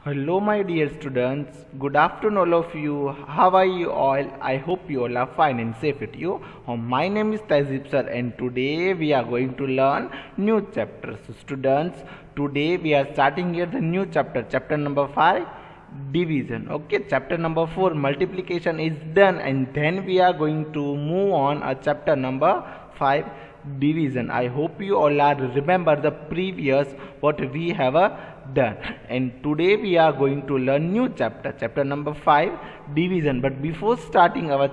Hello, my dear students. Good afternoon, all of you. How are you all? I hope you all are fine and safe with you. My name is Tazib sir, and today we are going to learn new chapters. So, students, today we are starting here the new chapter, chapter number 5, division. Okay, chapter number 4, multiplication is done, and then we are going to move on a chapter number 5, division. I hope you all are remember the previous what we have done, and today we are going to learn new chapter number 5, division. But before starting our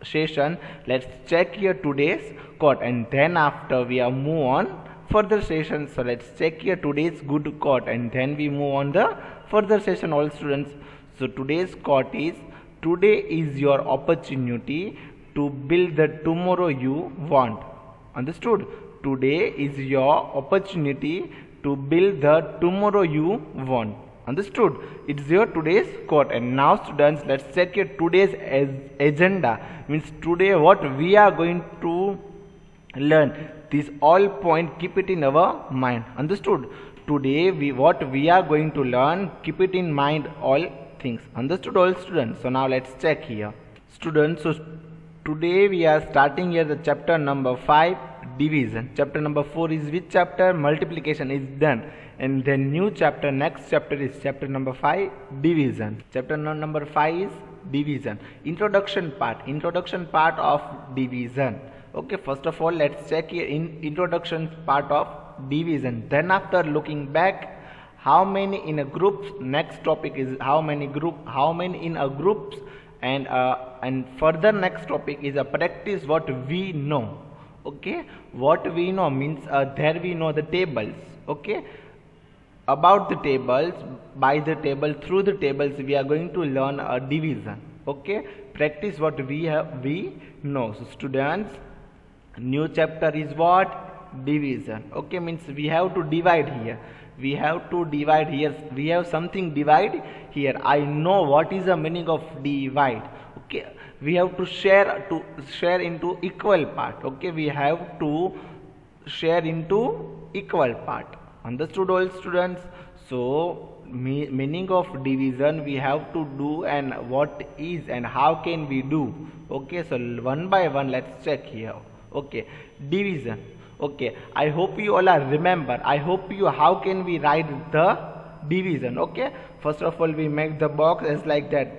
session, let's check here today's quote, and then after we are move on further session. So let's check here today's good quote, and then we move on the further session, all students. So today's quote is, today is your opportunity to build the tomorrow you want. Understood? Today is your opportunity to build the tomorrow you want. Understood? It's your today's quote. And now students, let's check your today's agenda. Means today what we are going to learn. This all point, keep it in our mind. Understood? Today what we are going to learn, keep it in mind all things. Understood, all students? So now let's check here. Students, so today we are starting here the chapter number 5, division. Chapter number 4 is which chapter? Multiplication is done. And then new chapter, next chapter is chapter number 5, division. Chapter number 5 is division. Introduction part of division. Okay, first of all let's check here in introduction part of division. Then after looking back, how many in a group, next topic is how many in a groups, and further next topic is a practice what we know. Okay, what we know means there we know the tables. Okay, about the tables, by the table, through the tables we are going to learn a division. Okay, practice what we know. So students, new chapter is what? Division. Okay, means we have to divide here. We have something divide here. I know what is the meaning of divide. Okay, we have to share into equal part. Okay, we have to share into equal part. Understood, all students? So meaning of division we have to do, and what is and how can we do. Okay, so one by one let's check here. Okay, division. Okay, I hope you all are remember. I hope you, how can we write the division? Okay, first of all we make the box as like that,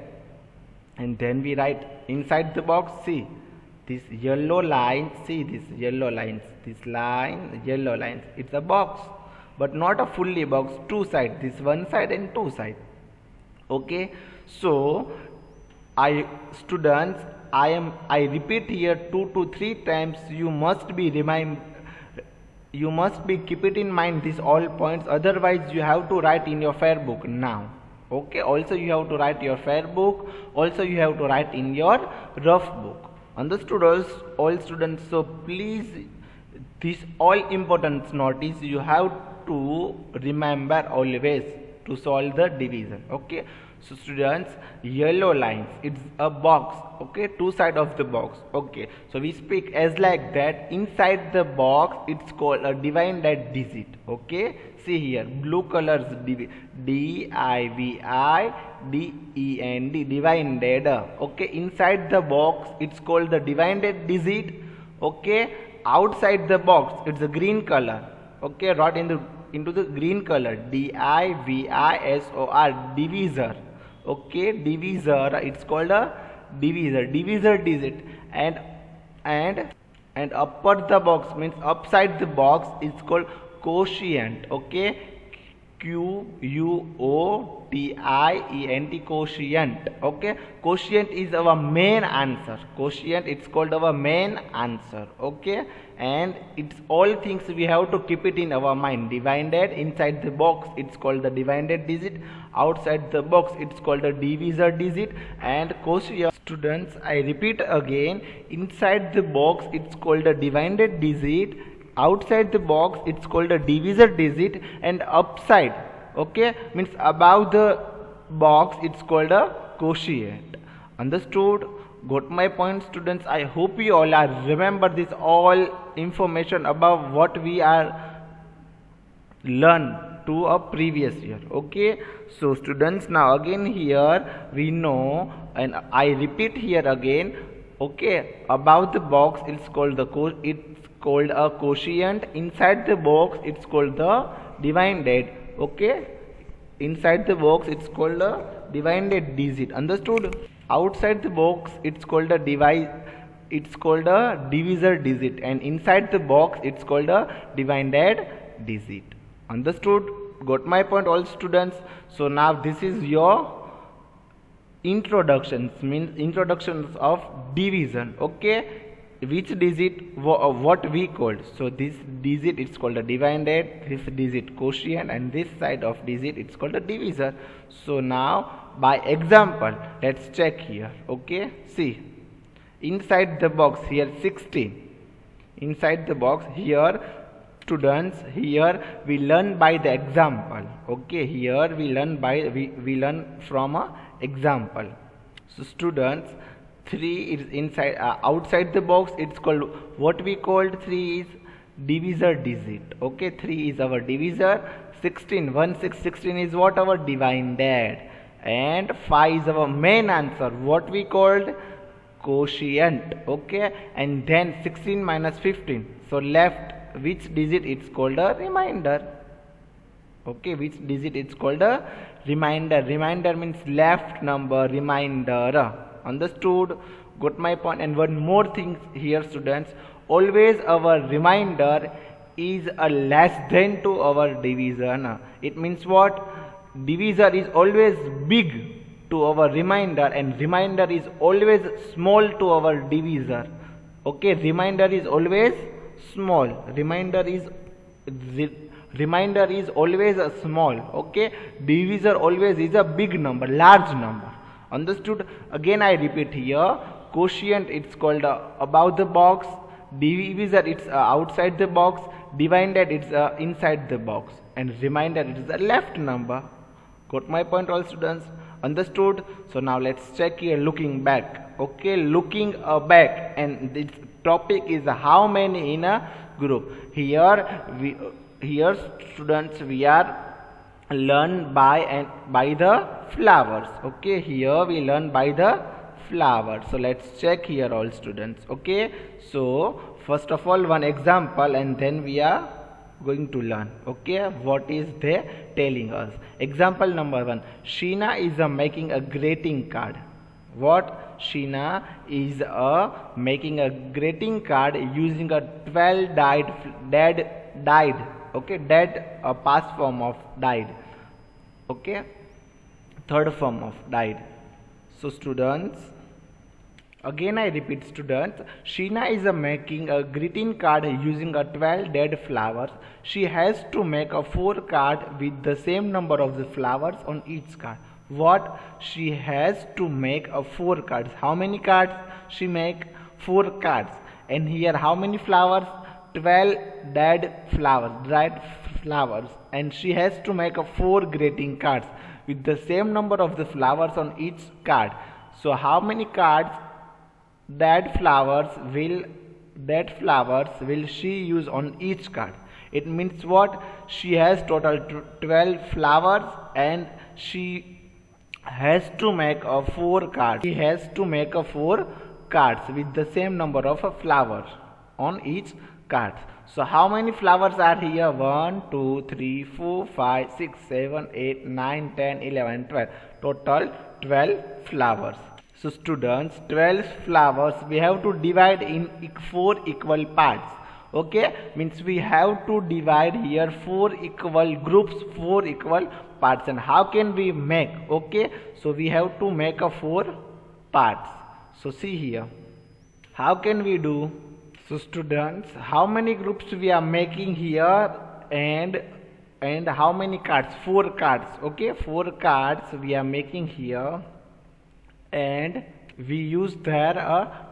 and then we write inside the box. See this yellow line, see this yellow lines, this line, yellow lines, it's a box, but not a fully box, two sides, this one side and two sides. Okay, so students, I repeat here 2 to 3 times. You must be keep it in mind these all points, otherwise you have to write in your fair book now. Okay, also you have to write your fair book, also you have to write in your rough book. Understood, all students? So please, this all important notice you have to remember always to solve the division. Okay, so students, yellow lines, it's a box. Okay, two sides of the box. Okay, so we speak as like that. Inside the box it's called a divided digit. Okay, see here, blue colors, dividend, divided. Okay, inside the box it's called the divided digit. Okay, outside the box it's a green color. Okay, write into the green color, divisor, divisor. Okay, divisor, it's called a divisor digit. And upper the box means upside the box is called quotient. Okay, quotient, quotient. Okay, quotient is our main answer. Quotient, it's called our main answer. Okay, and it's all things we have to keep it in our mind. Divided, inside the box it's called the divided digit, outside the box it's called the divisor digit, and quotient. Students, I repeat again, inside the box it's called a divided digit, outside the box it's called a divisor digit, and upside, okay, means above the box it's called a quotient. Understood? Got my point, students? I hope you all are remember this all information about what we are learn to a previous year. Okay, so students, now again here we know, and I repeat here again, okay, above the box it's called a quotient, inside the box it's called the divided. Okay, inside the box it's called a divided digit, understood? Outside the box it's called a divisor digit, and inside the box it's called a divided digit, understood? Got my point, all students? So now this is your introductions, means introductions of division. Okay, which digit what we called, so this digit it's called a divided, this digit quotient, and this side of digit it's called a divisor. So now by example let's check here. Okay, see, inside the box here 16, inside the box here, students, here we learn by the example. Okay, here we learn by we learn from a example. So students, 3 is inside outside the box, it's called, what we called 3 is divisor digit. Okay, 3 is our divisor, 16 is what, our divided, and 5 is our main answer, what we called quotient. Okay, and then 16 minus 15, so left which digit, it's called a remainder. Okay, which digit, it's called a remainder. Remainder means left number, remainder, understood? Got my point? And one more thing here, students, always our remainder is a less than to our division. It means what, divisor is always big to our remainder, and remainder is always small to our divisor. Okay, remainder is always small, remainder is always a small. Okay, divisor always is a big number, large number, understood? Again I repeat here, quotient it's called above the box, divisor it's outside the box, divided it's inside the box, and remainder it is the left number. Got my point, all students? Understood? So now let's check here, looking back. Okay, looking back, and this topic is how many in a group. Here students, we are learn by the flowers. Okay, here we learn by the flowers. So let's check here, all students. Okay, so first of all one example, and then we are going to learn. Okay, what is they telling us? Example number 1, Sheena is making a greeting card. What? Sheena is making a greeting card using a 12 dyed, okay, dead, past form of dyed. Okay, third form of dyed. So students, again I repeat, students, Sheena is making a greeting card using a 12 dead flowers. She has to make a 4 card with the same number of the flowers on each card. What? She has to make a 4 cards. How many cards she make? 4 cards. And here how many flowers? 12 dead flowers, dried flowers, and she has to make a 4 greeting cards with the same number of the flowers on each card. So how many cards dead flowers will she use on each card? It means what? She has total 12 flowers, and she has to make a 4 cards. She has to make a 4 cards with the same number of flowers on each card. So how many flowers are here? 1, 2, 3, 4, 5, 6, 7, 8, 9, 10, 11, 12. Total 12 flowers. So students, 12 flowers we have to divide in 4 equal parts. Okay, means we have to divide here 4 equal groups, 4 equal parts. And how can we make? Okay, so we have to make a 4 parts. So see here, how can we do? So students, how many groups we are making here, and how many cards? 4 cards. Okay, 4 cards we are making here, and we use there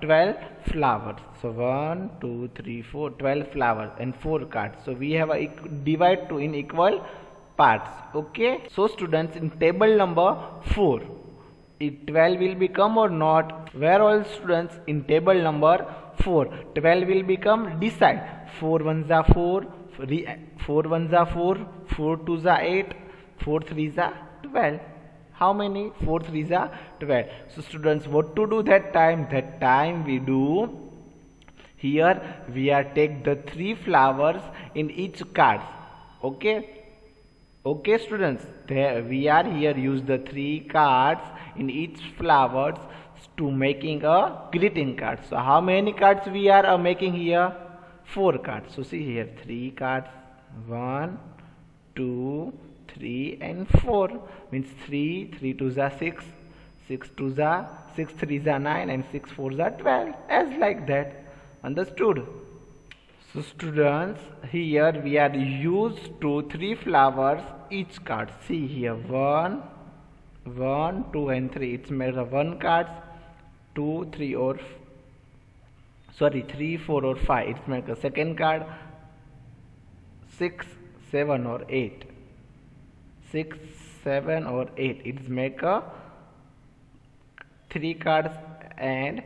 12 flowers. So 1, 2, 3, 4, 12 flowers and 4 cards. So we have a divide to in equal parts. Okay, so students, in table number 4, 12 will become or not? Where all students? In table number 4, 12 will become, decide. 4 ones are 4, 4 1s are 4, 4 2s are 8, 4 3s are 12. How many? 4 3s are 12. So students, what to do that time? That time we do, here we are take the 3 flowers in each card. Okay students, there we are here use the 3 cards in each flowers to making a greeting card. So how many cards we are making here? 4 cards. So see here, 3 cards, 1 2 3 and 4, means 3 2s are 6, 6 2s are 6 3s are 9 and 6 4s are 12, as like that. Understood? So students, here we are used to 3 flowers each card. See here, 1 2 and 3, it's made of 1 cards, 2 3 or 3 4 or 5, it's make a second card, 6 7 or 8, 6 7 or 8, it's make a 3 cards, and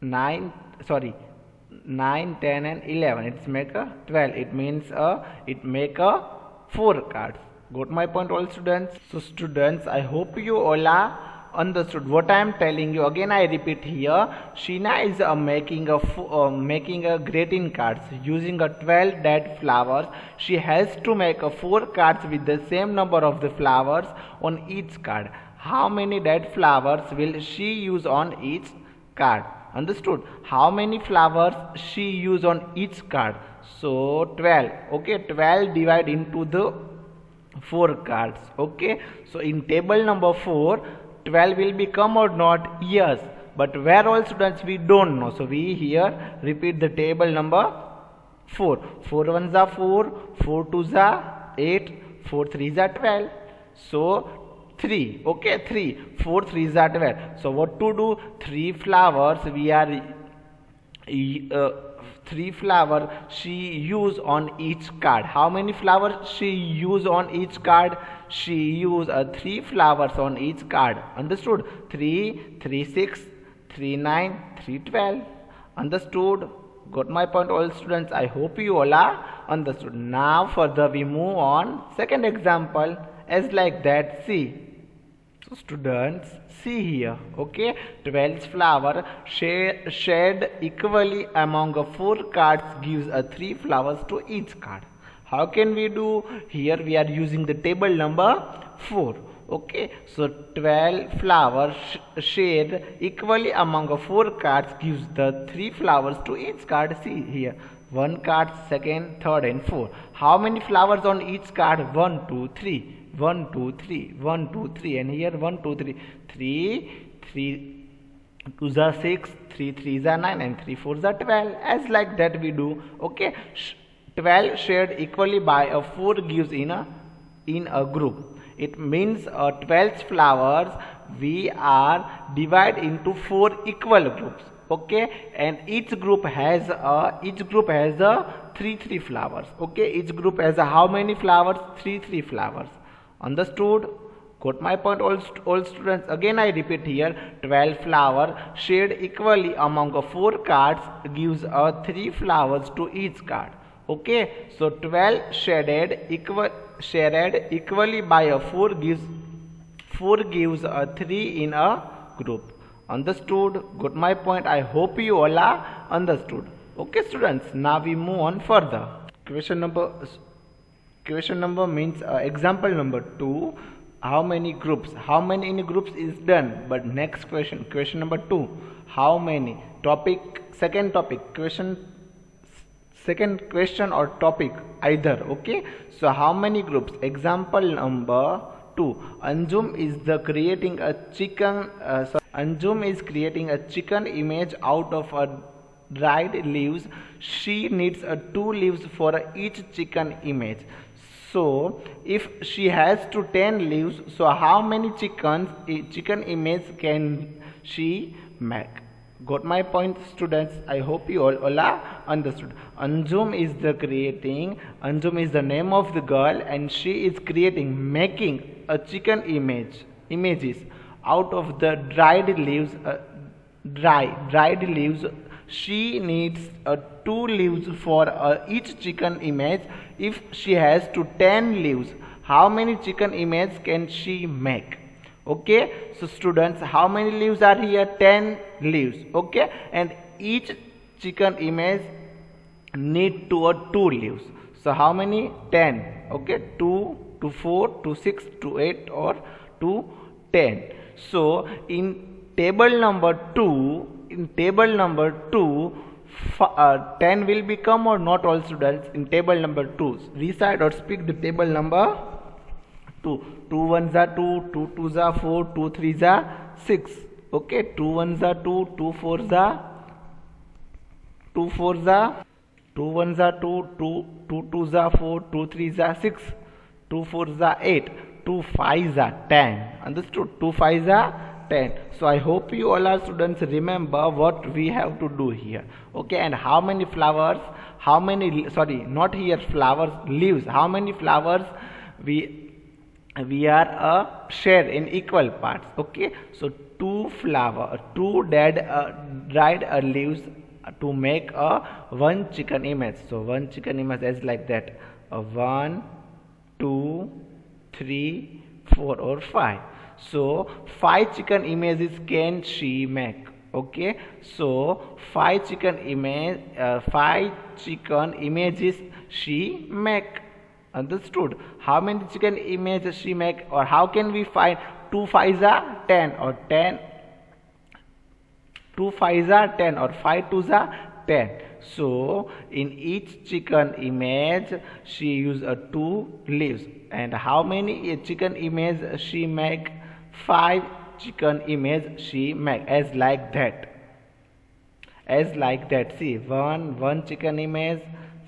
9 10 and 11, it's make a 12, it means it make a 4 cards. Got my point, all students? So students, I hope you all are understood what I am telling you. Again I repeat here, Sheena is making a greeting cards using a 12 dead flowers. She has to make a 4 cards with the same number of the flowers on each card. How many dead flowers will she use on each card? Understood? How many flowers she use on each card? So 12. Okay, 12 divide into the 4 cards. Okay, so in table number 4, 12 will become or not? Yes, but where all students, we don't know. So we here repeat the table number 4. 4 1s are 4, 4 2s are 8, 4 3s are 12. So 3, okay, 3, 4 3s are 12. So what to do? 3 flowers we are 3 flower she use on each card. How many flowers she use on each card? She use 3 flowers on each card. Understood? 3 3 6, 3 9, 3 12. Understood? Got my point, all students? I hope you all are understood. Now further we move on. Second example, as like that. See. So students, see here, okay, 12 flower shared equally among 4 cards gives 3 flowers to each card. How can we do? Here we are using the table number 4. Okay, so 12 flowers shared equally among 4 cards gives the 3 flowers to each card. See here, 1 card, second, third and 4. How many flowers on each card? 1 2 3. 1 2 3, 1 2 3, and here 1 2 3, 3 2s are 6, 3 3s are 9 and 3 4s are 12, as like that we do. Okay, 12 shared equally by 4 gives in a group. It means 12 flowers we are divide into 4 equal groups. Okay, and each group has 3 3 flowers. Okay, each group has how many flowers? 3 3 flowers. Understood? Got my point, all students? Again I repeat here, 12 flower shared equally among 4 cards gives 3 flowers to each card. Okay, so 12 shared equally by 4 gives 3 in a group. Understood? Got my point? I hope you all are understood. Okay students, now we move on further. Question number means example number 2. How many groups? How many in groups is done? But next question number 2. How many? Topic, second topic, second question or topic either. Okay, so how many groups? Example number 2. Anjum is creating a chicken image out of a dried leaves. She needs 2 leaves for each chicken image. So if she has 10 leaves, so how many chicken image can she make? Got my point, students? I hope you all are understood. Anjum is the name of the girl, and she is making a chicken images out of the dried leaves. She needs 2 leaves for each chicken image. If she has to 10 leaves, how many chicken images can she make? Okay, so students, how many leaves are here? 10 leaves. Okay, and each chicken image need 2 leaves. So how many? 10. Okay, 2 to 4 to 6 to 8 or to 10. So in table number 2, 10 will become or not, all students? In table number 2, recite or speak the table number 2. 2 1s are 2, 2 2s are 4, 2 3s are 6. Okay, 2 1s are 2, 2 4s are 2 4s are 2 1s are 2, 2 2s are 4, 2 3s are 6, 2 4s are 8, 2 5s are 10. Understood? 2 5s are 10. So I hope you all are students remember what we have to do here. Okay, and how many flowers, how many, sorry, not here flowers, leaves, how many flowers we are share in equal parts. Okay, so 2 dried leaves to make a 1 chicken image. So 1 chicken image is like that, 1 2 3 4 or 5. So 5 chicken images can she make? Okay, so 5 chicken images she make. Understood? How many chicken images she make, or how can we find 2 5s are 10 or 10? 2 5s are 10 or 5 2s are 10. So in each chicken image she use 2 leaves. And how many chicken image she make? 5 chicken image she make, as like that. See, one chicken image,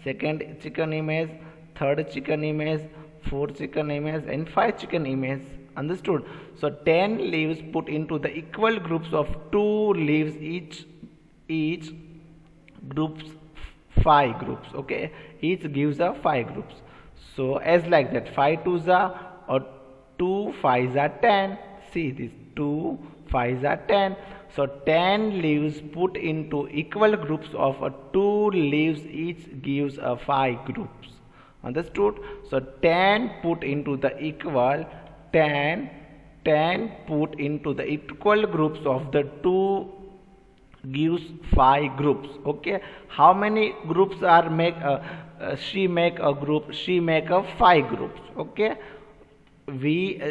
second chicken image, third chicken image, 4 chicken image, and 5 chicken image. Understood? So 10 leaves put into the equal groups of 2 leaves, each groups 5 groups. Okay, each gives 5 groups. So as like that, 5 2s are or 2 5s are 10. See this, 2 5s are 10. So 10 leaves put into equal groups of 2 leaves, each gives 5 groups. Understood? So 10 put into the equal, 10 put into the equal groups of the 2 gives 5 groups. Okay, how many groups are make she make a group? She make a 5 groups. Okay,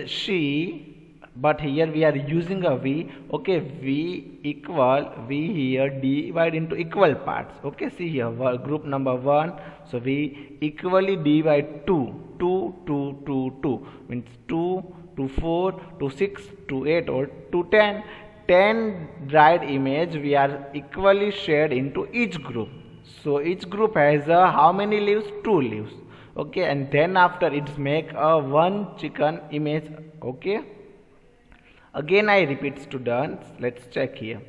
she, but here we are using a v. Okay, v here divide into equal parts. Okay, see here, group number 1, so we equally divide 2 means 2 to 4 to 6 to 8 or to 10 dried image we are equally shared into each group. So each group has how many leaves? 2 leaves. Okay, and then after it's make a 1 chicken image. Okay, again I repeat, students, let's check here.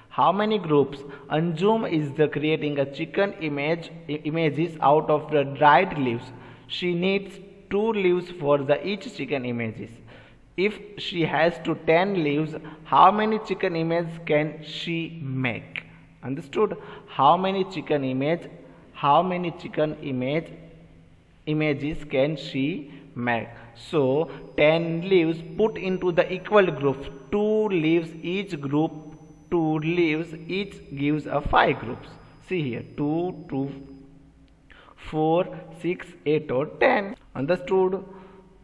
How many groups? Anjum is creating a chicken images out of the dried leaves. She needs 2 leaves for each chicken images. If she has to 10 leaves, how many chicken images can she make? Understood? How many chicken images can she make? So 10 leaves put into the equal groups, 2 leaves each group, 2 leaves each gives 5 groups. See here, 2 2 4 6 8 or 10. Understood?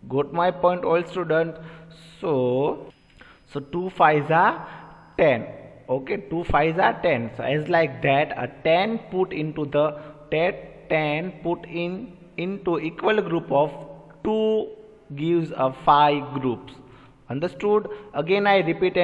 Got my point, all students? So 2 5s are 10. Okay, 2 5s are 10. So as like that, a 10 put into the 10 put into equal group of 2 gives 5 groups. Understood? Again I repeat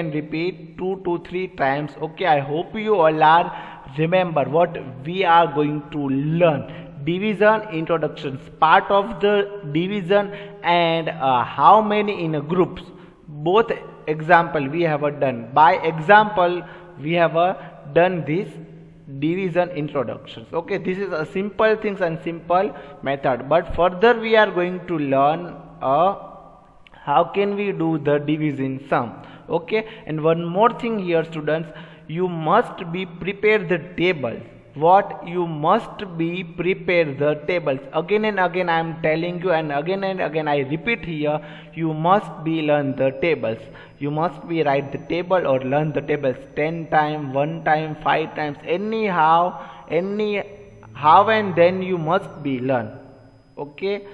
2 to 3 times. Okay, I hope you all are remember what we are going to learn. Division introductions, part of the division, and how many in groups. Both example we have done. By example we have done this division introductions. Okay, this is a simple things and simple method, but further we are going to learn how can we do the division sum. Okay, and one more thing here, students, you must be prepared the tables. what you must be prepare the tables. Again and again I am telling you, and again I repeat here, you must be learn the tables. You must be write the table or learn the tables 10 times, 1 time, 5 times, anyhow and then you must be learn. Okay,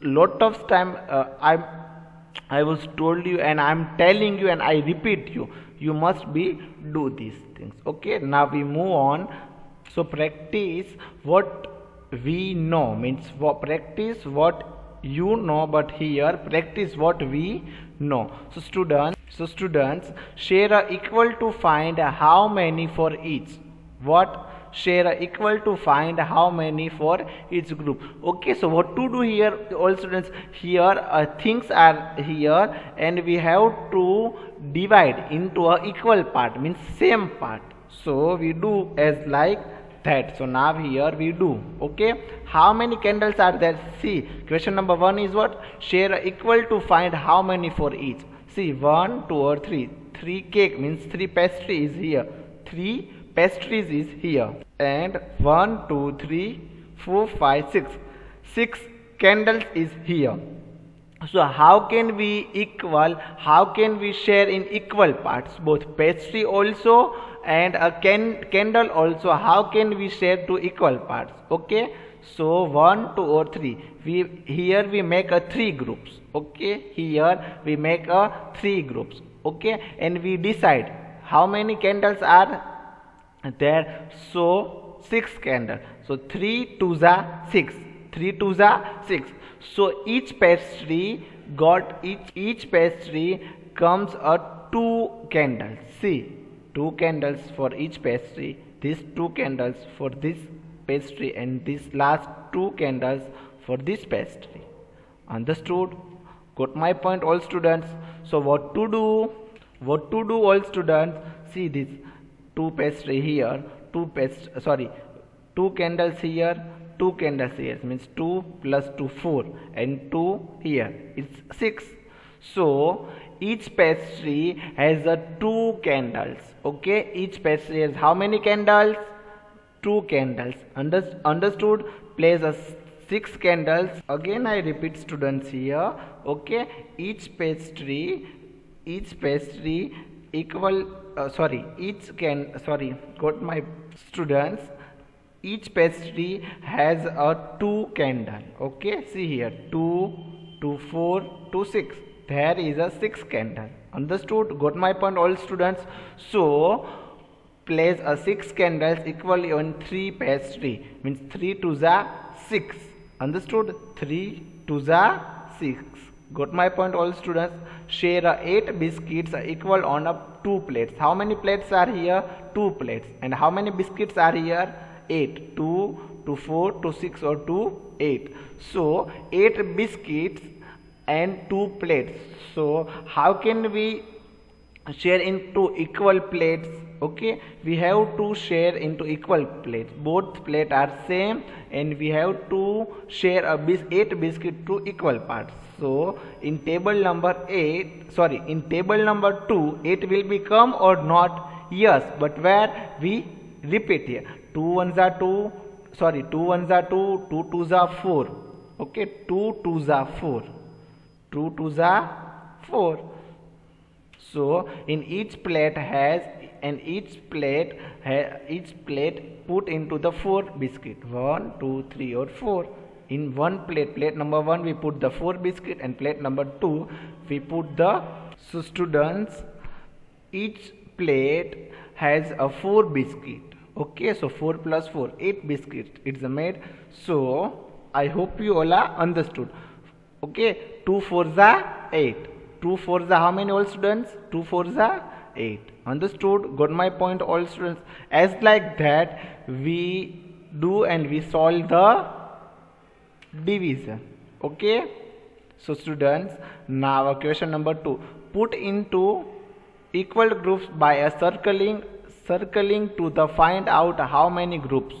lot of time I was told you, and I am telling you, and I repeat you must be do these things. Okay, now we move on. So practice what we know, means practice what you know, but here practice what we know. So students share a equal to find how many for each. What? Share a equal to find how many for each group. Okay, so what to do here, all students? Here things are here, and we have to divide into a equal part, means same part. So we do as like that. So now here we do. Okay, how many candles are there? See, question number 1 is what? Share a equal to find how many for each. See, 1, 2 or 3. 3 cake means 3 pastry is here. 3 pastries is here, and 1, 2, 3, 4, 5, 6. 6 candles is here. So how can we equal? How can we share in equal parts? Both pastry also and a candle also. How can we share to equal parts? Okay. So 1, 2 or 3. Here we make a 3 groups. Okay. Here we make a 3 groups. Okay. And we decide how many candles are there. So 6 candles. So 3 2s are 6. 3 2s are 6. So each pastry comes a 2 candles. See, 2 candles for each pastry. These 2 candles for this pastry, and these last 2 candles for this pastry. Understood? Got my point, all students? So what to do? What to do, all students? See this. 2 pastry here, 2 candles here, 2 candles here, means 2 plus 2 4, and 2 here, it's 6. So each pastry has a 2 candles. Okay, each pastry has how many candles? 2 candles. Understood? Place a 6 candles. Again I repeat, students, here. Okay, each pastry equal got my students, each pastry has a 2 candle. Okay, see here, 2, 2, 4, 2, 6. There is a 6 candle. Understood? Got my point, all students? So place a 6 candles equally on 3 pastry, means 3 2s are 6. Understood? 3 2s are 6. Got my point, all students? Share 8 biscuits equal on a 2 plates. How many plates are here? 2 plates. And how many biscuits are here? 8. 2, 2, 4, 2, 6 or 2, 8. So 8 biscuits and 2 plates. So how can we share into equal plates? Okay, we have to share into equal plates. Both plates are same, and we have to share 8 biscuit to equal parts. So in table number 2, 8 will become or not? Yes, but where we repeat here. 2 1s are 2, 2 1s are 2, 2 2s are 4. Okay, 2 2s are 4. 2 2s are 4. So in each plate put into the 4 biscuit. 1, 2, 3 or 4. In one plate number 1 we put the 4 biscuit, and plate number 2 we put the. So students, each plate has a 4 biscuit. Okay, so 4 plus 4, 8 biscuits it's made. So I hope you all are understood. Okay, 2 4s are 8. 2 4s are how many, all students? 2 4s are 8. Understood? Got my point, all students? As like that we do, and we solve the division. Okay, so students, now question number 2. Put into equal groups by a circling to the find out how many groups.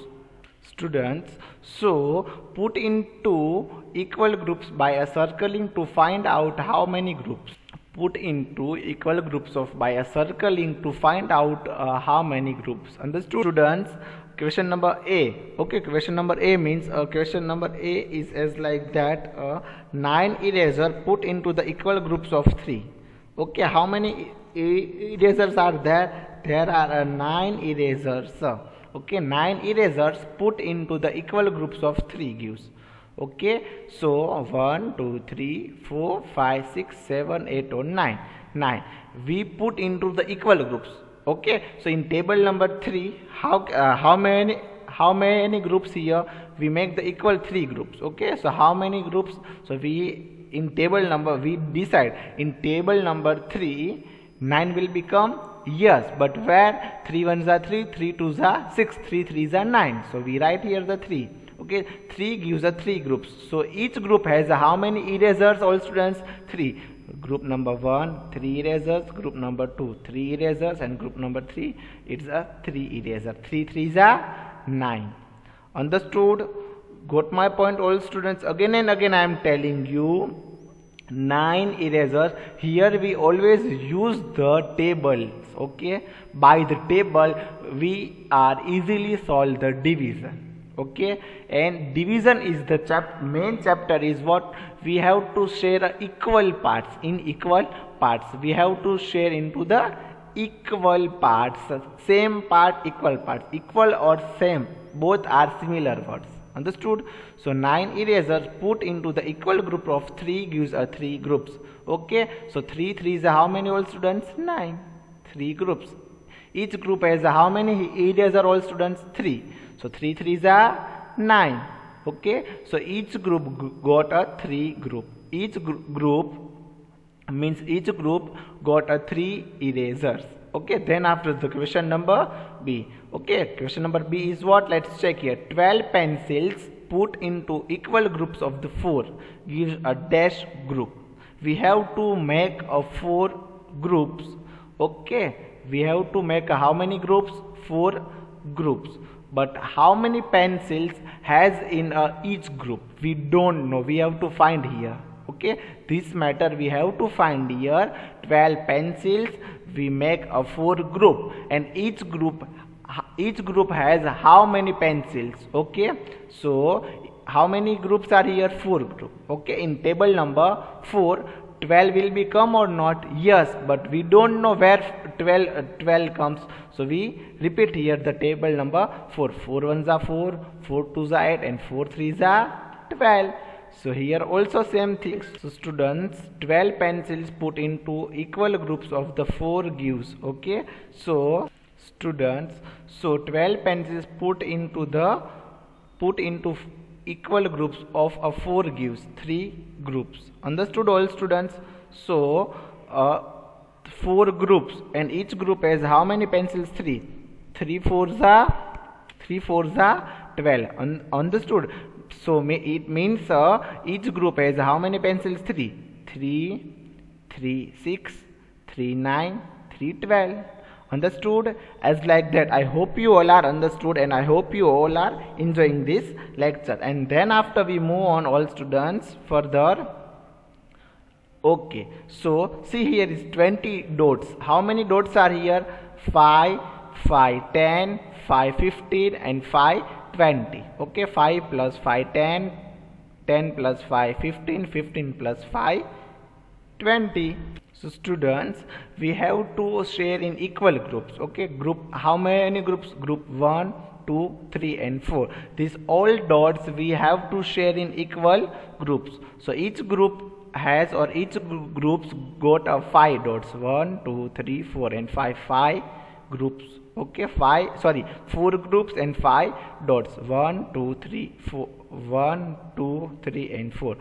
Students, so put into equal groups by a circling to find out how many groups. Put into equal groups by a circling to find out how many groups. Understood, students? question number A. Okay, question number A means question number A is as like that 9 eraser put into the equal groups of 3. Okay, how many erasers are there? There are 9 erasers. Okay, 9 erasers put into the equal groups of 3 gives. Okay, so 1, 2, 3, 4, 5, 6, 7, 8 or 9. 9 we put into the equal groups. Okay, so in table number 3, how many groups here? We make the equal 3 groups. Okay, so how many groups? So we in table number we decide in table number 3 9 will become yes, but where 3 1s are 3, 3 2s are 6, 3 3s are 9. So we write here the 3. Okay, 3 gives us 3 groups. So each group has how many erasers? All students, 3. Group number 1 3 erasers, group number 2 3 erasers, and group number 3 it's a 3 eraser. 3 3s are 9. Understood? Got my point, all students? Again and again I am telling you 9 erasers. Here we always use the tables. Okay, by the table we are easily solve the division. Okay, and division is the main chapter is what we have to share equal parts. In equal parts we have to share into the equal parts. Same part, equal parts. Equal or same, both are similar words. Understood? So 9 erasers put into the equal group of 3 gives us 3 groups. Okay, so 3 3s are how many, all students? 9. 3 groups. Each group has how many erasers, all students? 3. So 3 3s are 9. Okay, so each group got a 3 group. Each group means each group got a 3 erasers. Okay, then after the question number B. Okay, question number B is what? Let's check here. 12 pencils put into equal groups of the 4 gives a dash group. We have to make a 4 groups. Okay, we have to make how many groups? 4 groups. But how many pencils has in each group? We don't know. We have to find here. Okay, this matter we have to find here. 12 pencils. We make a 4 group, and each group has how many pencils? Okay, so how many groups are here? 4 groups. Okay, in table number 4, 12 will become or not? Yes, but we don't know where 12 comes. So we repeat here the table number 4. 4 1s are 4, 4 2s are 8, and 4 3s are 12. So here also same thing. So students, 12 pencils put into equal groups of the 4 gives. Okay, so students, so 12 pencils put into equal groups of a 4 gives 3 groups. Understood, all students? So 4 groups, and each group has how many pencils? 3. 3 4s are 12. Understood? So it means each group has how many pencils? 3. 3 3 6 3 9 3 12. Understood? As like that, I hope you all are understood, and I hope you all are enjoying this lecture. And then after we move on, all students, further. Okay, so see here is 20 dots. How many dots are here? 5 5 10 5 15 and 5 20. Okay, 5 plus 5 10, 10 plus 5 15, 15 plus 5 20. So students, we have to share in equal groups. Okay, group, how many groups? Group 1 2 3 and 4. These all dots we have to share in equal groups. So each group has, or each groups got a 5 dots. 1 2 3 4 and 5 groups. Okay, 4 groups and 5 dots. 1 2 3 4 1 2 3 and 4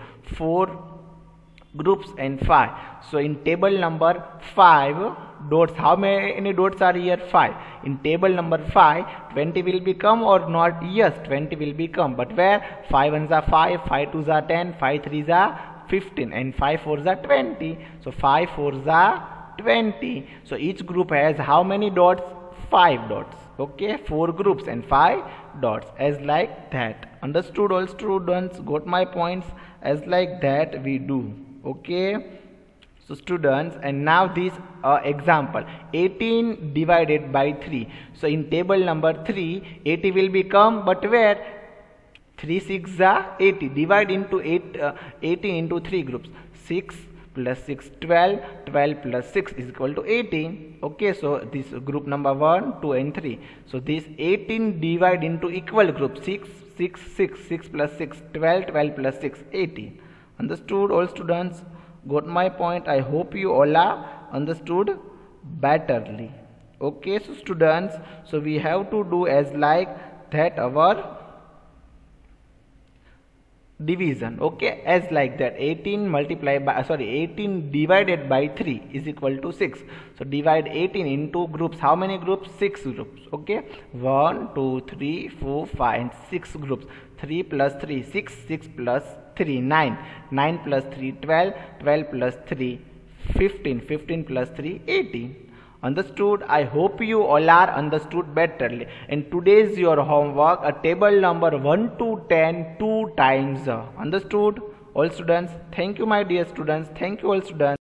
groups and 5. So in table number 5 dots, how many dots are here? 5. In table number 5, 20 will become or not? Yes, 20 will become, but where? 5 1s are 5, 5 2s are 10, 5 3s are 15, and 5 4s are 20. So 5 4s are 20. So each group has how many dots? 5 dots. Okay, 4 groups and 5 dots, as like that. Understood, all students? Got my points? As like that we do. Okay, So students, and now this example 18 divided by 3. So in table number 3, 80 will become, but where 3 6 are 80. Divide into 18 into 3 groups. 6 plus 6 12, 12 plus 6 is equal to 18. Okay, so this group number 1, 2 and 3. So this 18 divide into equal group. 6 6 6, 6 plus 6 12, 12 plus 6 18. Understood all students? Got my point? I hope you all are understood betterly. Okay, so students, so we have to do as like that our division. Okay, as like that 18 multiplied by 18 divided by 3 is equal to 6. So divide 18 into groups. How many groups? 6 groups. Okay, 1 2 3 4 5 and 6 groups. 3 plus 3 6, 6 plus 3 9, 9 plus 3 12, 12 plus 3 15, 15 plus 3 18. Understood? I hope you all are understood betterly. And today's your homework, a table number 1 to 10 2 times. Understood all students? Thank you my dear students. Thank you all students.